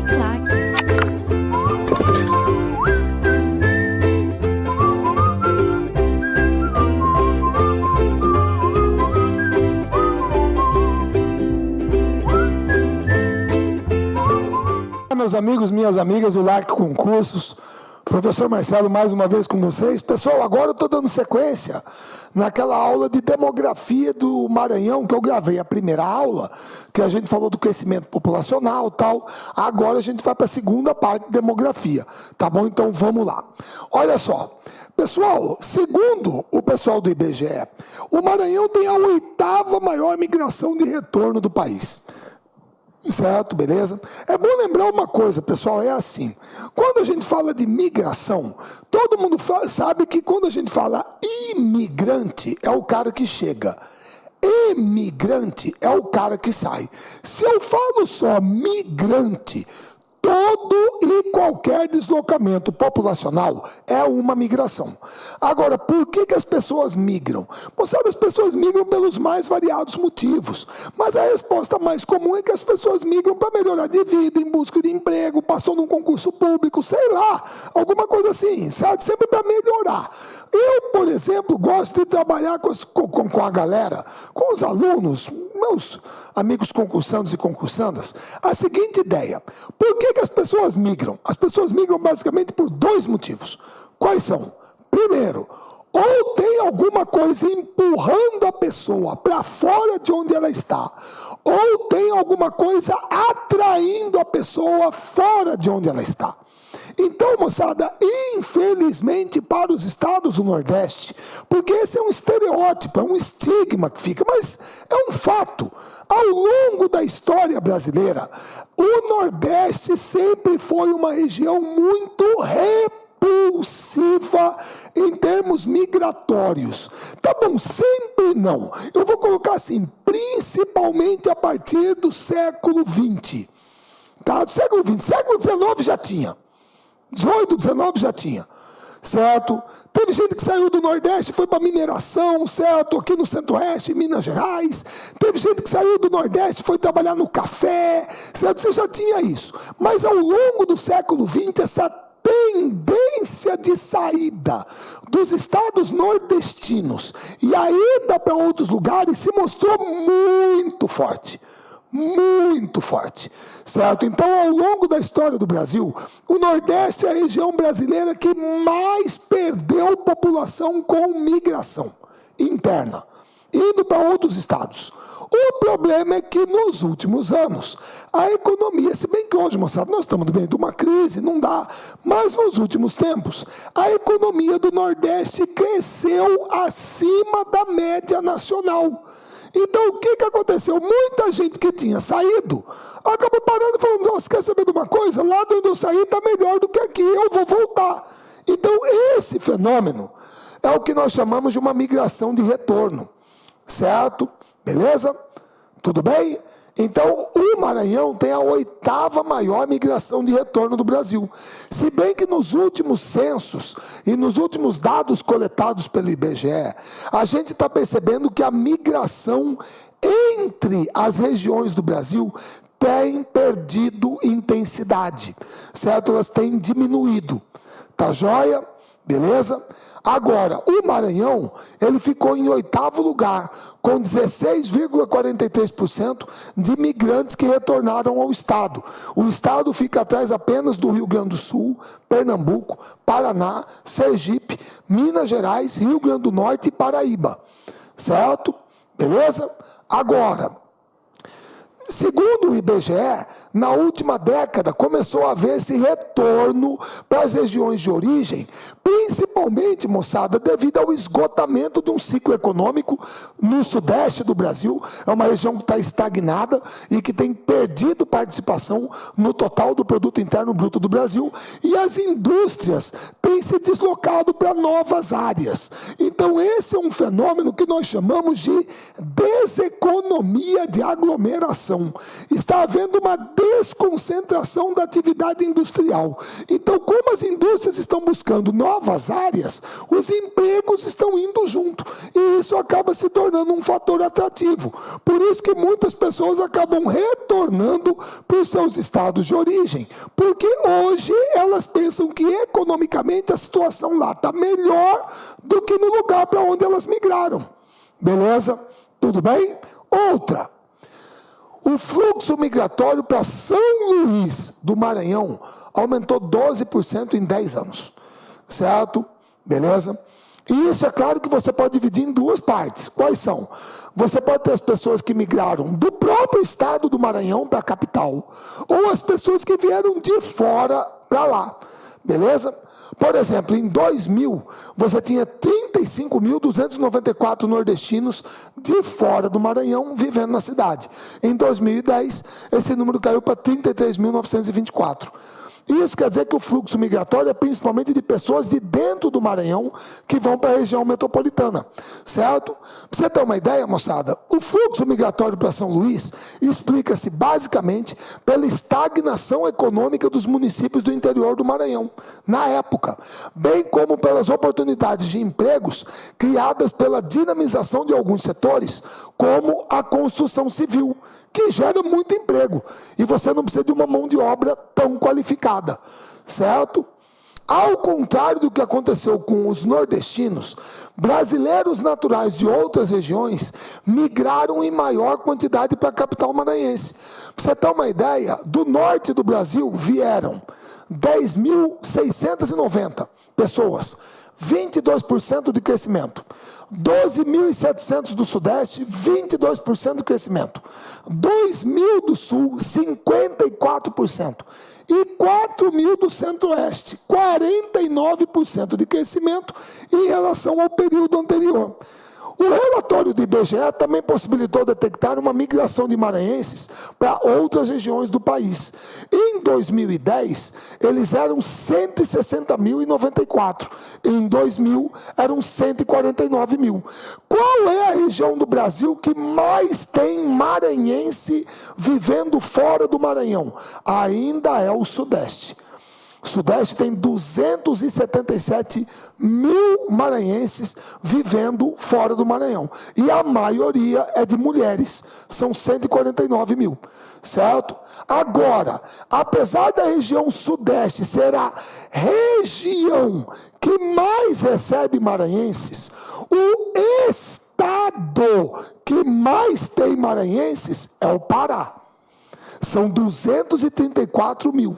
Uniclac. Meus amigos, minhas amigas do LAC Concursos, professor Marcelo mais uma vez com vocês. Pessoal, agora eu estou dando sequência naquela aula de demografia do Maranhão, que eu gravei a primeira aula, que a gente falou do crescimento populacional e tal. Agora a gente vai para a segunda parte de demografia, tá bom? Então vamos lá. Olha só, pessoal, segundo o pessoal do IBGE, o Maranhão tem a 8ª maior migração de retorno do país. Certo, beleza? É bom lembrar uma coisa, pessoal, é assim. Quando a gente fala de migração, todo mundo sabe que quando a gente fala imigrante, é o cara que chega. Emigrante é o cara que sai. Se eu falo só migrante, todo e qualquer deslocamento populacional é uma migração. Agora, por que as pessoas migram? Moçada, as pessoas migram pelos mais variados motivos. Mas a resposta mais comum é que as pessoas migram para melhorar de vida, em busca de emprego, passou num concurso público, sei lá, alguma coisa assim, sabe? Sempre para melhorar. Eu, por exemplo, gosto de trabalhar com a galera, com os alunos, meus amigos concursandos e concursandas, a seguinte ideia. Por que as pessoas migram? As pessoas migram basicamente por 2 motivos. Quais são? Primeiro, ou tem alguma coisa empurrando a pessoa para fora de onde ela está, ou tem alguma coisa atraindo a pessoa fora de onde ela está. Então, moçada, infelizmente para os estados do Nordeste, porque esse é um estereótipo, é um estigma que fica, mas é um fato. Ao longo da história brasileira, o Nordeste sempre foi uma região muito repulsiva em termos migratórios. Tá bom, sempre não. Eu vou colocar assim, principalmente a partir do século XX. Tá? Do século XX, século XIX já tinha. 18, 19 já tinha, certo? Teve gente que saiu do Nordeste e foi para mineração, certo? Aqui no Centro-Oeste, em Minas Gerais. Teve gente que saiu do Nordeste e foi trabalhar no café, certo? Você já tinha isso. Mas ao longo do século XX, essa tendência de saída dos estados nordestinos e a ida para outros lugares se mostrou muito forte. Muito forte, certo? Então, ao longo da história do Brasil, o Nordeste é a região brasileira que mais perdeu população com migração interna, indo para outros estados. O problema é que nos últimos anos, a economia, se bem que hoje, moçada, nós estamos no meio de uma crise, não dá, mas nos últimos tempos, a economia do Nordeste cresceu acima da média nacional. Então, o que aconteceu? Muita gente que tinha saído acabou parando e falando, nossa, quer saber de uma coisa? Lá de onde eu saí está melhor do que aqui, eu vou voltar. Então, esse fenômeno é o que nós chamamos de uma migração de retorno. Certo? Beleza? Tudo bem? Então, o Maranhão tem a 8ª maior migração de retorno do Brasil. Se bem que nos últimos censos e nos últimos dados coletados pelo IBGE, a gente está percebendo que a migração entre as regiões do Brasil tem perdido intensidade, certo? Elas têm diminuído. Tá joia? Beleza? Agora, o Maranhão, ele ficou em 8º lugar, com 16,43% de imigrantes que retornaram ao estado. O estado fica atrás apenas do Rio Grande do Sul, Pernambuco, Paraná, Sergipe, Minas Gerais, Rio Grande do Norte e Paraíba. Certo? Beleza? Agora, segundo o IBGE, na última década começou a haver esse retorno para as regiões de origem, principalmente, moçada, devido ao esgotamento de um ciclo econômico no sudeste do Brasil. É uma região que está estagnada e que tem perdido participação no total do produto interno bruto do Brasil, e as indústrias têm se deslocado para novas áreas. Então esse é um fenômeno que nós chamamos de deseconomia de aglomeração. Está havendo uma desconcentração da atividade industrial. Então, como as indústrias estão buscando novas áreas, os empregos estão indo junto. E isso acaba se tornando um fator atrativo. Por isso que muitas pessoas acabam retornando para os seus estados de origem. Porque hoje elas pensam que economicamente a situação lá está melhor do que no lugar para onde elas migraram. Beleza? Tudo bem? Outra. O fluxo migratório para São Luís do Maranhão aumentou 12% em 10 anos. Certo? Beleza? E isso é claro que você pode dividir em duas partes. Quais são? Você pode ter as pessoas que migraram do próprio estado do Maranhão para a capital, ou as pessoas que vieram de fora para lá. Beleza? Por exemplo, em 2000, você tinha 35.294 nordestinos de fora do Maranhão vivendo na cidade. Em 2010, esse número caiu para 33.924. Isso quer dizer que o fluxo migratório é principalmente de pessoas de dentro do Maranhão que vão para a região metropolitana, certo? Para você ter uma ideia, moçada, o fluxo migratório para São Luís explica-se basicamente pela estagnação econômica dos municípios do interior do Maranhão, na época, bem como pelas oportunidades de empregos criadas pela dinamização de alguns setores, como a construção civil, que gera muito emprego, e você não precisa de uma mão de obra tão qualificada, certo? Ao contrário do que aconteceu com os nordestinos, brasileiros naturais de outras regiões migraram em maior quantidade para a capital maranhense. Para você ter uma ideia, do norte do Brasil vieram 10.690 pessoas, 22% de crescimento. 12.700 do Sudeste, 22% de crescimento. 2.000 do Sul, 54%. E 4.000 do Centro-Oeste, 49% de crescimento em relação ao período anterior. O relatório do IBGE também possibilitou detectar uma migração de maranhenses para outras regiões do país. Em 2010, eles eram 160.094. Em 2000, eram 149 mil. Qual é a região do Brasil que mais tem maranhense vivendo fora do Maranhão? Ainda é o Sudeste. O Sudeste tem 277 mil maranhenses vivendo fora do Maranhão. E a maioria é de mulheres, são 149 mil, certo? Agora, apesar da região Sudeste ser a região que mais recebe maranhenses, o estado que mais tem maranhenses é o Pará. São 234 mil.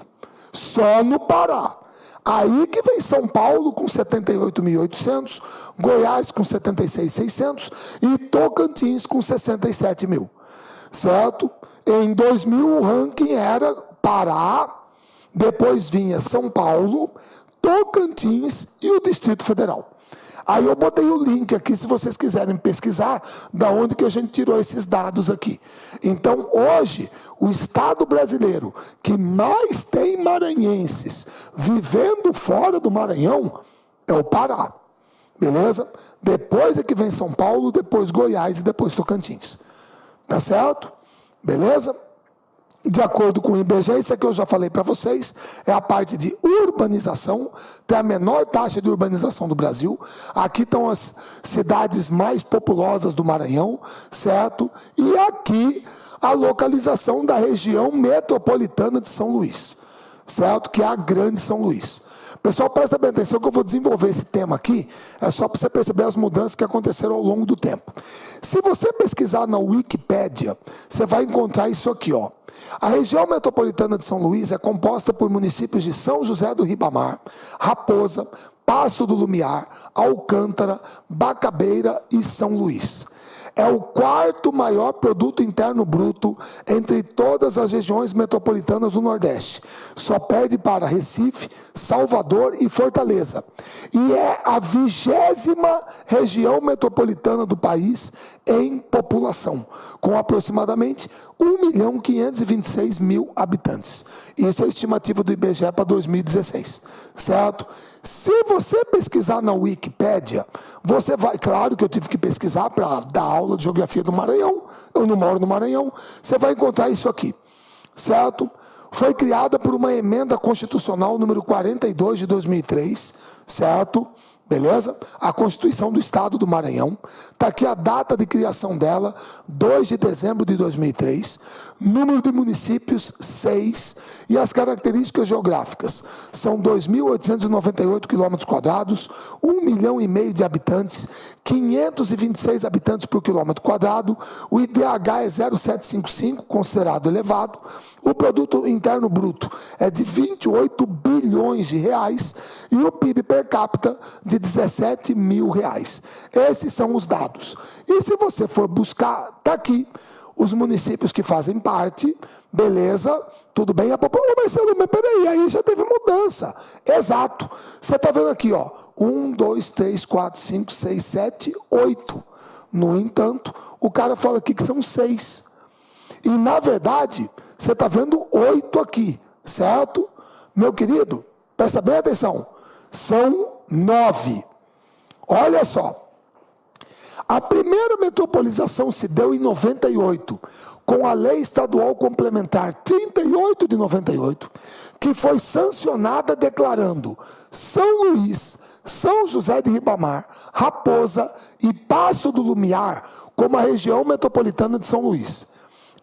Só no Pará. Aí que vem São Paulo com 78.800, Goiás com 76.600 e Tocantins com 67 mil. Certo? Em 2000 o ranking era Pará, depois vinha São Paulo, Tocantins e o Distrito Federal. Aí eu botei o link aqui, se vocês quiserem pesquisar, da onde que a gente tirou esses dados aqui. Então, hoje, o estado brasileiro que mais tem maranhenses vivendo fora do Maranhão é o Pará. Beleza? Depois é que vem São Paulo, depois Goiás e depois Tocantins. Tá certo? Beleza? De acordo com o IBGE, isso aqui eu já falei para vocês, é a parte de urbanização, tem a menor taxa de urbanização do Brasil. Aqui estão as cidades mais populosas do Maranhão, certo? E aqui a localização da região metropolitana de São Luís, certo? Que é a Grande São Luís. Pessoal, presta bem atenção que eu vou desenvolver esse tema aqui, é só para você perceber as mudanças que aconteceram ao longo do tempo. Se você pesquisar na Wikipédia, você vai encontrar isso aqui, ó. A região metropolitana de São Luís é composta por municípios de São José do Ribamar, Raposa, Passo do Lumiar, Alcântara, Bacabeira e São Luís. É o quarto maior produto interno bruto entre todas as regiões metropolitanas do Nordeste. Só perde para Recife, Salvador e Fortaleza. E é a 20ª região metropolitana do país em população, com aproximadamente 1.526.000 habitantes. Isso é a estimativa do IBGE para 2016, certo? Se você pesquisar na Wikipédia, você vai... Claro que eu tive que pesquisar para dar aula de geografia do Maranhão, eu não moro no Maranhão, você vai encontrar isso aqui. certo? Foi criada por uma emenda constitucional número 42 de 2003, certo? Beleza? A Constituição do Estado do Maranhão. Está aqui a data de criação dela, 2 de dezembro de 2003. Número de municípios, 6. E as características geográficas. São 2.898 quilômetros quadrados, 1,5 milhão de habitantes, 526 habitantes por quilômetro quadrado. O IDH é 0,755, considerado elevado. O produto interno bruto é de 28 bilhões de reais. E o PIB per capita de 17 mil reais. Esses são os dados. E se você for buscar, está aqui, os municípios que fazem parte, beleza, tudo bem, a população, Marcelo, mas peraí, aí já teve mudança. Exato. Você está vendo aqui, ó, 1, 2, 3, 4, 5, 6, 7, 8. No entanto, o cara fala aqui que são 6. E, na verdade, você está vendo 8 aqui, certo? Meu querido, presta bem atenção. São 9. Olha só. A primeira metropolização se deu em 98, com a Lei Estadual Complementar 38 de 98, que foi sancionada declarando São Luís, São José de Ribamar, Raposa e Passo do Lumiar como a região metropolitana de São Luís.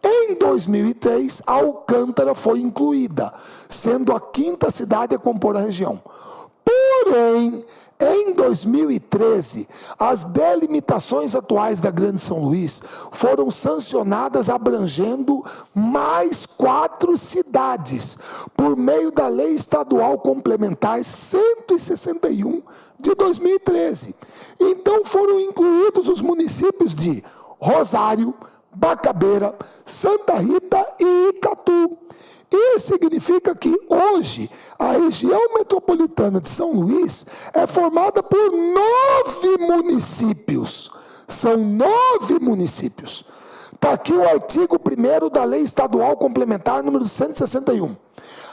Em 2003, Alcântara foi incluída, sendo a 5ª cidade a compor a região. Porém, em 2013, as delimitações atuais da Grande São Luís foram sancionadas abrangendo mais 4 cidades, por meio da Lei Estadual Complementar 161 de 2013. Então foram incluídos os municípios de Rosário, Bacabeira, Santa Rita e Icatu. Isso significa que hoje a região metropolitana de São Luís é formada por 9 municípios. São 9 municípios. Está aqui o artigo 1º da Lei Estadual Complementar número 161.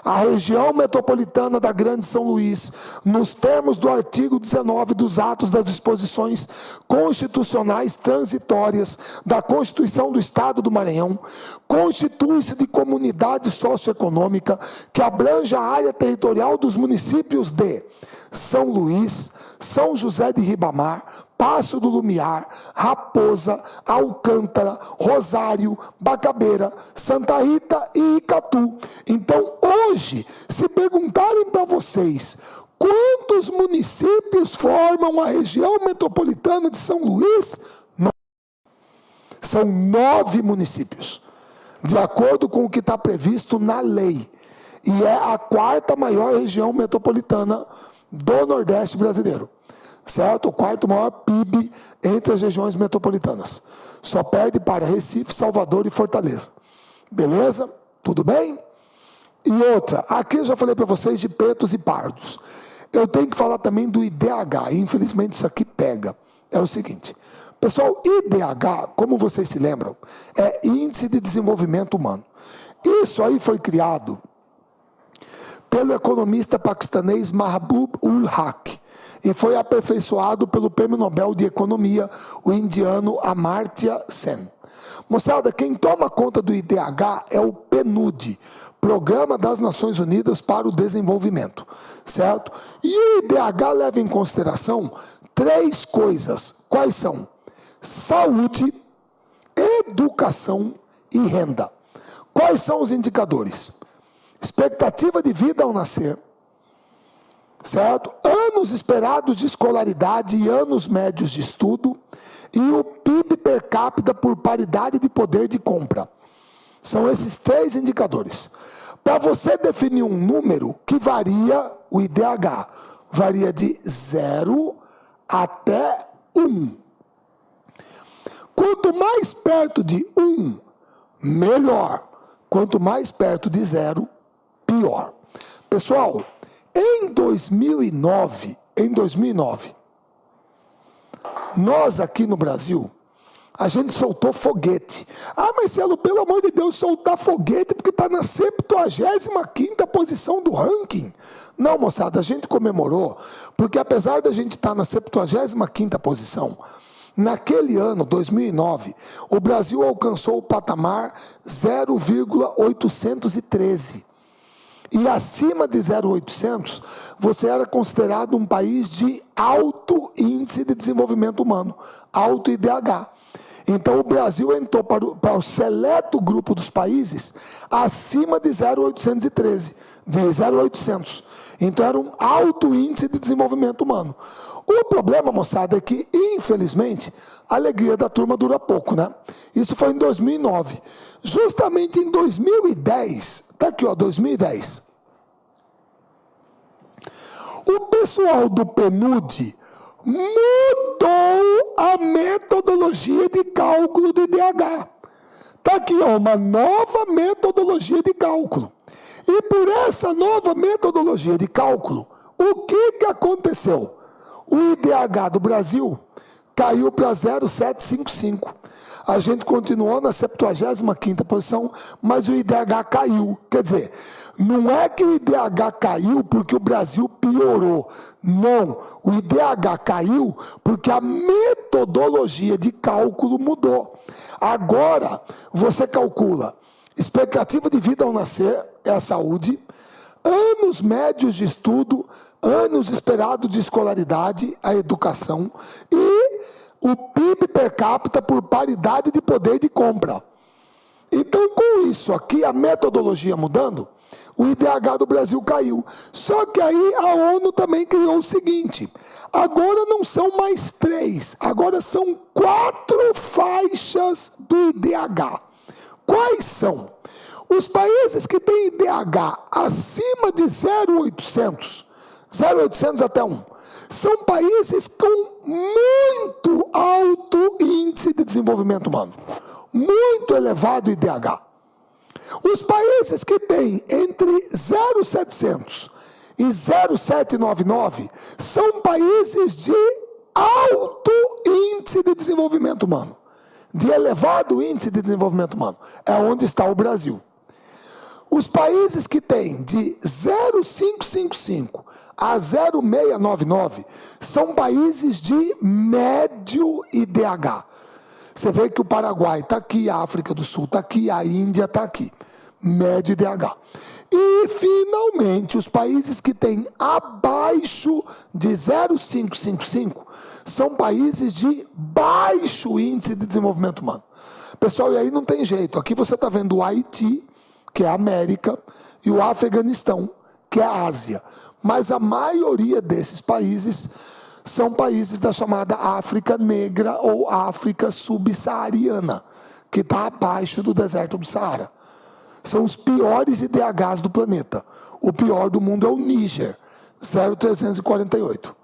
A região metropolitana da Grande São Luís, nos termos do artigo 19 dos atos das disposições constitucionais transitórias da Constituição do Estado do Maranhão, constitui-se de comunidade socioeconômica que abrange a área territorial dos municípios de São Luís, São José de Ribamar, Passo do Lumiar, Raposa, Alcântara, Rosário, Bacabeira, Santa Rita e Icatu. Então, hoje, se perguntarem para vocês quantos municípios formam a região metropolitana de São Luís, são 9 municípios, de acordo com o que está previsto na lei. E é a 4ª maior região metropolitana do Nordeste brasileiro. Certo? O 4º maior PIB entre as regiões metropolitanas. Só perde para Recife, Salvador e Fortaleza. Beleza? Tudo bem? E outra, aqui eu já falei para vocês de pretos e pardos. Eu tenho que falar também do IDH, infelizmente isso aqui pega. É o seguinte, pessoal, IDH, como vocês se lembram, é Índice de Desenvolvimento Humano. Isso aí foi criado pelo economista paquistanês Mahbub-ul-Haq e foi aperfeiçoado pelo Prêmio Nobel de Economia, o indiano Amartya Sen. Moçada, quem toma conta do IDH é o PNUD, Programa das Nações Unidas para o Desenvolvimento, certo? E o IDH leva em consideração 3 coisas. Quais são? Saúde, educação e renda. Quais são os indicadores? Expectativa de vida ao nascer, certo? Anos esperados de escolaridade e anos médios de estudo, e o PIB per capita por paridade de poder de compra. São esses 3 indicadores. Para você definir um número que varia, o IDH varia de 0 até 1. Quanto mais perto de 1, melhor. Quanto mais perto de 0, pior. Pessoal, em 2009, nós aqui no Brasil, a gente soltou foguete. Ah, Marcelo, pelo amor de Deus, soltar foguete porque está na 75ª posição do ranking. Não, moçada, a gente comemorou, porque apesar da gente estar na 75ª posição, Naquele ano, 2009, o Brasil alcançou o patamar 0,813. E acima de 0,800, você era considerado um país de alto índice de desenvolvimento humano, alto IDH. Então, o Brasil entrou para o seleto grupo dos países acima de 0,813, de 0,800. Então, era um alto índice de desenvolvimento humano. O problema, moçada, é que, infelizmente, a alegria da turma dura pouco, né? Isso foi em 2009. Justamente em 2010, está aqui, ó, 2010. O pessoal do PNUD mudou a metodologia de cálculo do IDH. Está aqui, ó, uma nova metodologia de cálculo. E por essa nova metodologia de cálculo, o que aconteceu? O IDH do Brasil caiu para 0,755. A gente continuou na 75ª posição, mas o IDH caiu. Quer dizer, não é que o IDH caiu porque o Brasil piorou. Não, o IDH caiu porque a metodologia de cálculo mudou. Agora, você calcula expectativa de vida ao nascer, é a saúde, anos médios de estudo, anos esperados de escolaridade, a educação, e o PIB per capita por paridade de poder de compra. Então, com isso aqui, a metodologia mudando, o IDH do Brasil caiu. Só que aí a ONU também criou o seguinte: agora não são mais 3, agora são 4 faixas do IDH. Quais são? Os países que têm IDH acima de 0,800, 0,800 até 1, são países com muito alto índice de desenvolvimento humano, muito elevado IDH. Os países que têm entre 0,700 e 0,799 são países de alto índice de desenvolvimento humano, de elevado índice de desenvolvimento humano. É onde está o Brasil. Os países que têm de 0,555 a 0,699 são países de médio IDH. Você vê que o Paraguai está aqui, a África do Sul está aqui, a Índia está aqui. Médio IDH. E, finalmente, os países que têm abaixo de 0,555 são países de baixo índice de desenvolvimento humano. Pessoal, e aí não tem jeito. Aqui você está vendo o Haiti, que é a América, e o Afeganistão, que é a Ásia. Mas a maioria desses países são países da chamada África Negra ou África Subsaariana, que está abaixo do deserto do Saara. São os piores IDHs do planeta. O pior do mundo é o Níger, 0,348.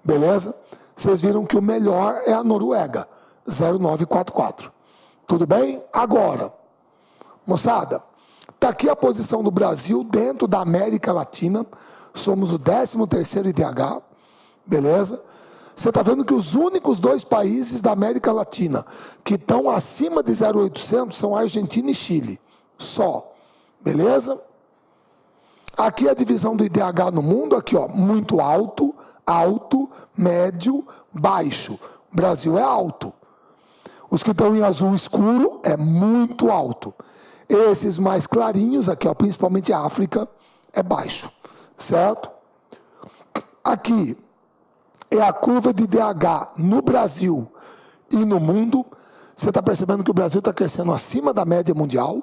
Beleza? Vocês viram que o melhor é a Noruega, 0,944. Tudo bem? Agora, moçada, está aqui a posição do Brasil dentro da América Latina. Somos o 13º IDH. Beleza? Você está vendo que os únicos 2 países da América Latina que estão acima de 0,800 são Argentina e Chile. Só. Beleza? Aqui a divisão do IDH no mundo, aqui ó, muito alto, alto, médio, baixo. O Brasil é alto. Os que estão em azul escuro é muito alto. Esses mais clarinhos, aqui ó, principalmente a África, é baixo. Certo? Aqui é a curva de IDH no Brasil e no mundo. Você está percebendo que o Brasil está crescendo acima da média mundial.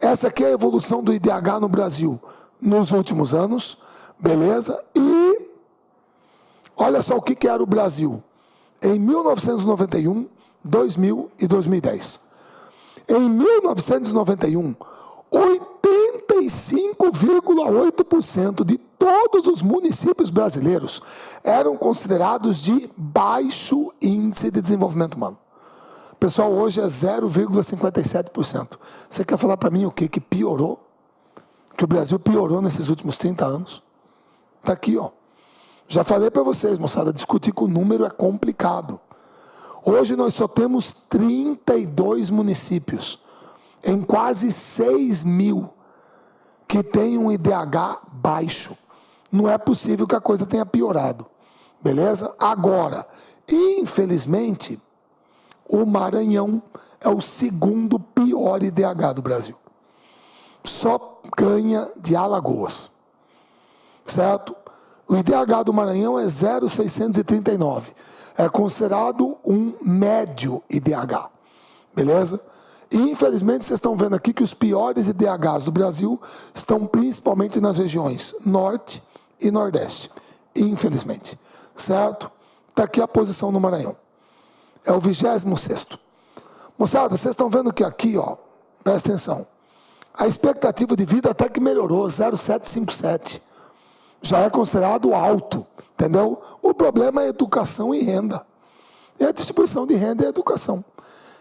Essa aqui é a evolução do IDH no Brasil nos últimos anos. Beleza? E olha só o que era o Brasil em 1991, 2000 e 2010. Em 1991, 85,8% de todos os municípios brasileiros eram considerados de baixo índice de desenvolvimento humano. Pessoal, hoje é 0,57%. Você quer falar para mim o quê? Que piorou? Que o Brasil piorou nesses últimos 30 anos? Está aqui, ó. Já falei para vocês, moçada, discutir com o número é complicado. Hoje nós só temos 32 municípios, em quase 6 mil, que tem um IDH baixo. Não é possível que a coisa tenha piorado. Beleza? Agora, infelizmente, o Maranhão é o segundo pior IDH do Brasil. Só ganha de Alagoas, certo? O IDH do Maranhão é 0,639. É considerado um médio IDH, beleza? E, infelizmente, vocês estão vendo aqui que os piores IDHs do Brasil estão principalmente nas regiões Norte e Nordeste. Infelizmente, certo? Está aqui a posição no Maranhão. É o 26º. Moçada, vocês estão vendo que aqui, ó, presta atenção, a expectativa de vida até que melhorou, 0,757. Já é considerado alto, entendeu? O problema é educação e renda. E a distribuição de renda e educação.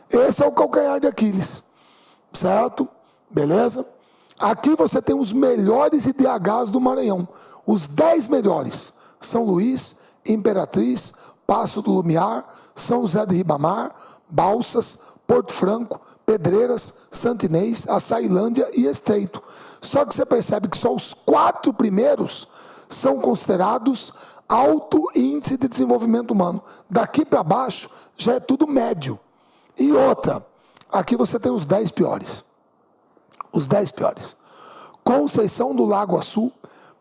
Esse é o calcanhar de Aquiles, certo? Beleza? Aqui você tem os melhores IDHs do Maranhão. Os 10 melhores. São Luís, Imperatriz, Passo do Lumiar, São José de Ribamar, Balsas, Porto Franco, Pedreiras, Santinês, Açailândia e Estreito. Só que você percebe que só os 4 primeiros são considerados alto índice de desenvolvimento humano. Daqui para baixo já é tudo médio. E outra, aqui você tem os 10 piores. Os 10 piores. Conceição do Lago Açu,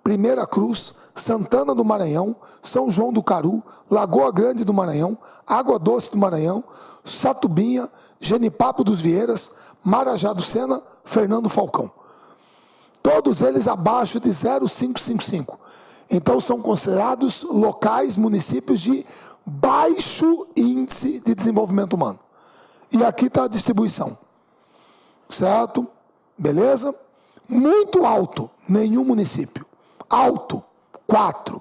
Primeira Cruz, Santana do Maranhão, São João do Caru, Lagoa Grande do Maranhão, Água Doce do Maranhão, Satubinha, Genipapo dos Vieiras, Marajá do Sena, Fernando Falcão. Todos eles abaixo de 0,555. Então são considerados locais, municípios de baixo índice de desenvolvimento humano. E aqui está a distribuição. Certo? Beleza? Muito alto, nenhum município. Alto, 4.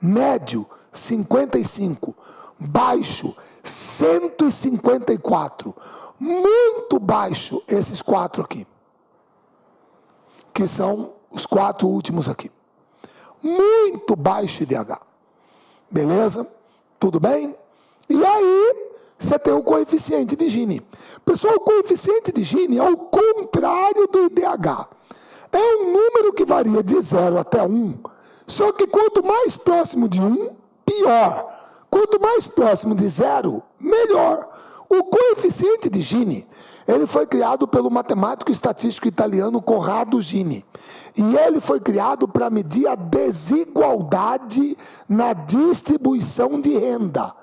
Médio, 55. Baixo, 154. Muito baixo, esses 4 aqui. Que são os 4 últimos aqui. Muito baixo IDH. Beleza? Tudo bem? E aí, você tem o coeficiente de Gini. Pessoal, o coeficiente de Gini é o contrário do IDH. É um número que varia de 0 até 1, só que quanto mais próximo de 1, pior. Quanto mais próximo de 0, melhor. O coeficiente de Gini, ele foi criado pelo matemático e estatístico italiano Corrado Gini. E ele foi criado para medir a desigualdade na distribuição de renda.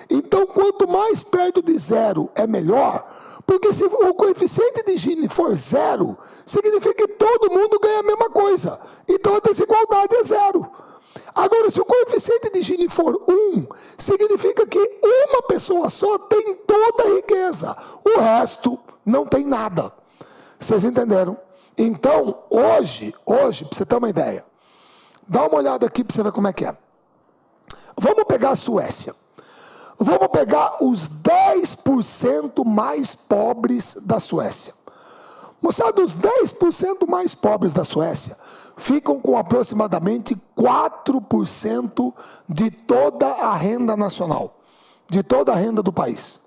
Então, quanto mais perto de 0 é melhor, porque se o coeficiente de Gini for 0, significa que todo mundo ganha a mesma coisa. Então, a desigualdade é 0. Agora, se o coeficiente de Gini for 1, significa que uma pessoa só tem toda a riqueza. O resto não tem nada. Vocês entenderam? Então, hoje, para você ter uma ideia, dá uma olhada aqui para você ver como é que é. Vamos pegar a Suécia. Vamos pegar os 10% mais pobres da Suécia. Moçada, os 10% mais pobres da Suécia ficam com aproximadamente 4% de toda a renda nacional, de toda a renda do país.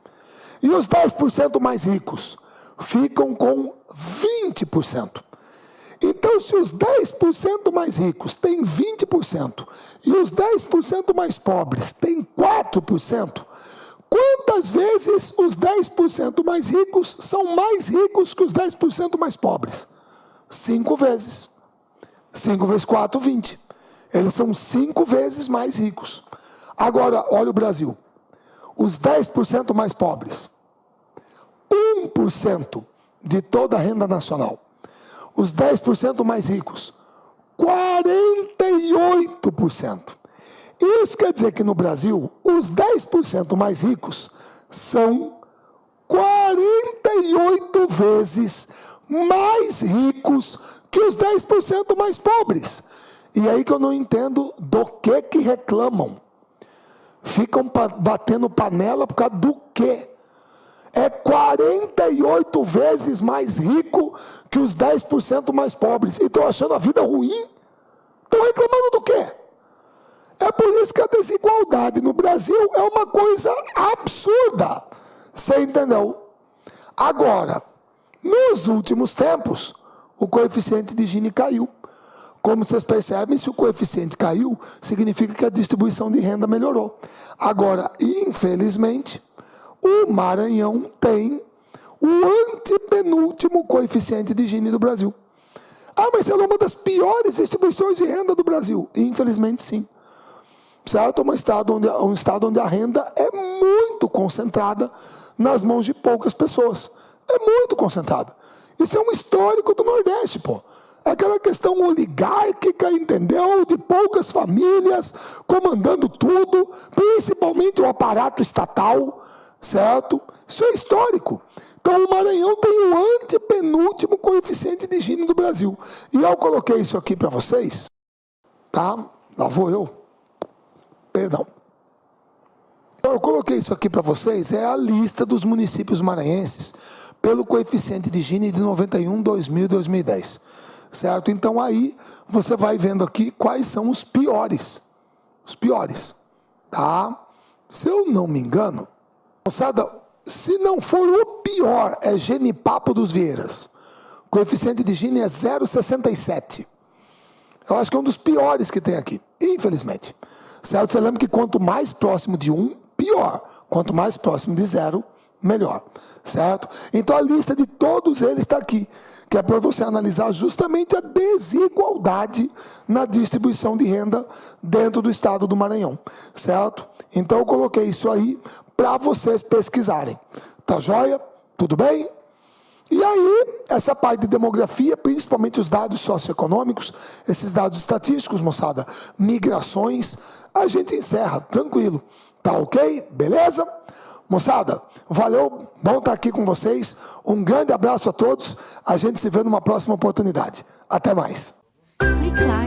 E os 10% mais ricos ficam com 20%. Então, se os 10% mais ricos têm 20% e os 10% mais pobres têm 4%, quantas vezes os 10% mais ricos são mais ricos que os 10% mais pobres? 5 vezes. 5 vezes 4, 20. Eles são 5 vezes mais ricos. Agora, olha o Brasil. Os 10% mais pobres, 1% de toda a renda nacional. Os 10% mais ricos, 48%. Isso quer dizer que no Brasil, os 10% mais ricos são 48 vezes mais ricos que os 10% mais pobres. E aí que eu não entendo do que reclamam. Ficam batendo panela por causa do quê? É 48 vezes mais rico que os 10% mais pobres. E estão achando a vida ruim? Estão reclamando do quê? É por isso que a desigualdade no Brasil é uma coisa absurda. Você entendeu? Agora, nos últimos tempos, o coeficiente de Gini caiu. Como vocês percebem, se o coeficiente caiu, significa que a distribuição de renda melhorou. Agora, infelizmente, o Maranhão tem o antepenúltimo coeficiente de Gini do Brasil. Ah, mas ela é uma das piores distribuições de renda do Brasil. Infelizmente, sim. Certo? É um estado onde a renda é muito concentrada nas mãos de poucas pessoas. É muito concentrada. Isso é um histórico do Nordeste, pô. É aquela questão oligárquica, entendeu? De poucas famílias comandando tudo, principalmente o aparato estatal, certo? Isso é histórico. Então, o Maranhão tem o antepenúltimo coeficiente de Gini do Brasil. E eu coloquei isso aqui para vocês, tá? Lá vou eu. Perdão. Então, eu coloquei isso aqui para vocês, é a lista dos municípios maranhenses pelo coeficiente de Gini de 91, 2000 e 2010. Certo? Então, aí, você vai vendo aqui quais são os piores. Os piores. Tá? Se eu não me engano, moçada, se não for o pior, é Genipapo dos Vieiras. O coeficiente de Gini é 0,67. Eu acho que é um dos piores que tem aqui, infelizmente. Certo? Você lembra que quanto mais próximo de 1, pior. Quanto mais próximo de 0, melhor. Certo? Então a lista de todos eles está aqui, que é para você analisar justamente a desigualdade na distribuição de renda dentro do estado do Maranhão. Certo? Então eu coloquei isso aí para vocês pesquisarem. Tá joia? Tudo bem? E aí, essa parte de demografia, principalmente os dados socioeconômicos, esses dados estatísticos, moçada, migrações, a gente encerra, tranquilo. Tá ok? Beleza? Moçada, valeu, bom estar aqui com vocês. Um grande abraço a todos. A gente se vê numa próxima oportunidade. Até mais. Clique lá.